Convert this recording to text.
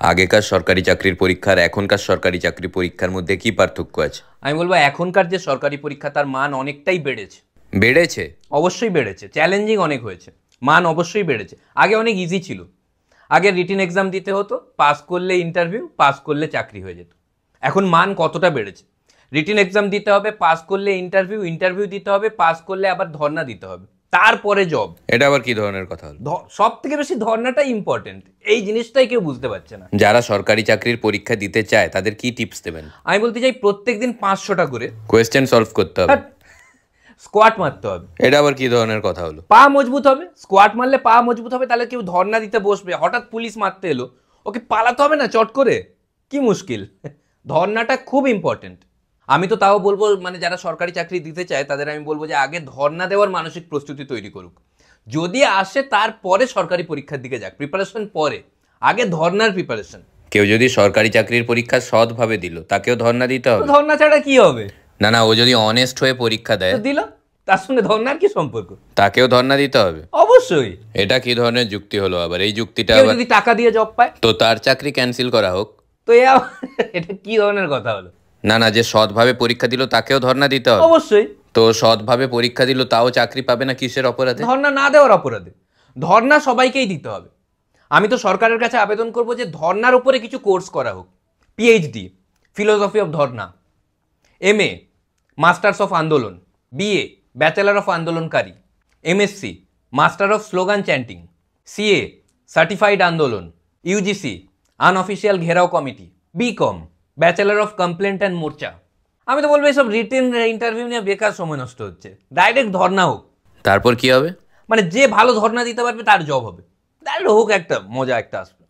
আগেকার সরকারি চাকরির পরীক্ষার এখনকার সরকারি চাকরি পরীক্ষার মধ্যে কি পার্থক্য আছে? আমি বলবো এখনকার যে সরকারি পরীক্ষা তার মান অনেকটাই বেড়েছে। বেড়েছে? অবশ্যই বেড়েছে, চ্যালেঞ্জিং অনেক হয়েছে, মান অবশ্যই বেড়েছে। আগে অনেক ইজি ছিল, আগে রিটেন এক্সাম দিতে হতো, পাস করলে ইন্টারভিউ, পাস করলে চাকরি হয়ে যেত। এখন মান কতটা বেড়েছে, রিটেন এক্সাম দিতে হবে, পাস করলে ইন্টারভিউ, ইন্টারভিউ দিতে হবে, পাস করলে আবার ধর্ণা দিতে হবে, তারপরে জব। এটা আবার কি ধরনের কথা হলো? সব থেকে বেশি ধর্ণাটাই ইম্পর্টেন্ট, এই জিনিসটাই কেউ বুঝতে পারছে না। যারা সরকারি চাকরির পরীক্ষা দিতে চায় তাদের কি টিপস দেবেন? আমি বলতে চাই প্রত্যেকদিন 500টা করে কোয়েশ্চেন সলভ করতে হবে, স্কোয়াট মারতে হবে। এটা আবার কি ধরনের কথা হলো? পা মজবুত হবে, স্কোয়াট মারলে পা মজবুত হবে, তাহলে কেউ ধর্ণা দিতে বসবে। হঠাৎ পুলিশ মারতে এলো, ওকে পালাতে হবে না চট করে, কি মুশকিল। ধর্ণাটা খুব ইম্পর্টেন্ট। আমি তো তাও বলবো, মানে যারা সরকারি চাকরি দিতে চায় তাদের আমি বলবো যে আগে ধর্ণা দেওয়ার মানসিক প্রস্তুতি তৈরি করুক। যদি আসে তারপরে সরকারি পরীক্ষার দিকে যাক, প্রিপারেশন পরে, আগে ধর্ণার প্রিপারেশন। কেউ যদি সরকারি চাকরির পরীক্ষা সৎভাবে দিল তাকেও ধর্ণা দিতে হবে? ধর্ণা ছাড়া কি হবে? না না, ও যদি অনেস্ট হয়ে পরীক্ষা দেয় দিল, তার সঙ্গে ধর্ণার কি সম্পর্ক? তাকেও ধর্ণা দিতে হবে? অবশ্যই। এটা কি ধরনের যুক্তি হলো আবার? এই যুক্তিটা কেউ আবার যদি টাকা দিয়ে জব পায় তো তার চাকরি ক্যান্সেল করা হোক। তো এটা কি ধরনের কথা হলো? না না, যে সৎভাবে পরীক্ষা দিল তাকেও ধর্ণা দিতে হবে? অবশ্যই। তো সৎভাবে পরীক্ষা দিল তাও চাকরি পাবে না, কিসের অপরাধে? ধর্ণা না দেওয়ার অপরাধে। ধর্ণা সবাইকেই দিতে হবে। আমি তো সরকারের কাছে আবেদন করব যে ধর্ণার উপরে কিছু কোর্স করা হোক। PhD philosophy of dharna, MA masters of andolan, BA bachelor of andolankari, MSc master of slogan chanting, CA certified andolan, UGC unofficial gherao committee, BCom bachelor of complaint and morcha. আমি তো বলবো এইসব রিটেন ইন্টারভিউ নিয়ে বেকার সময় নষ্ট হচ্ছে, ডাইরেক্ট ধর্ণা হোক। তারপর কি হবে? মানে যে ভালো ধর্ণা দিতে পারবে তার জব হবে, ডাইরেক্ট হোক, একটা মজা একটা আসবে।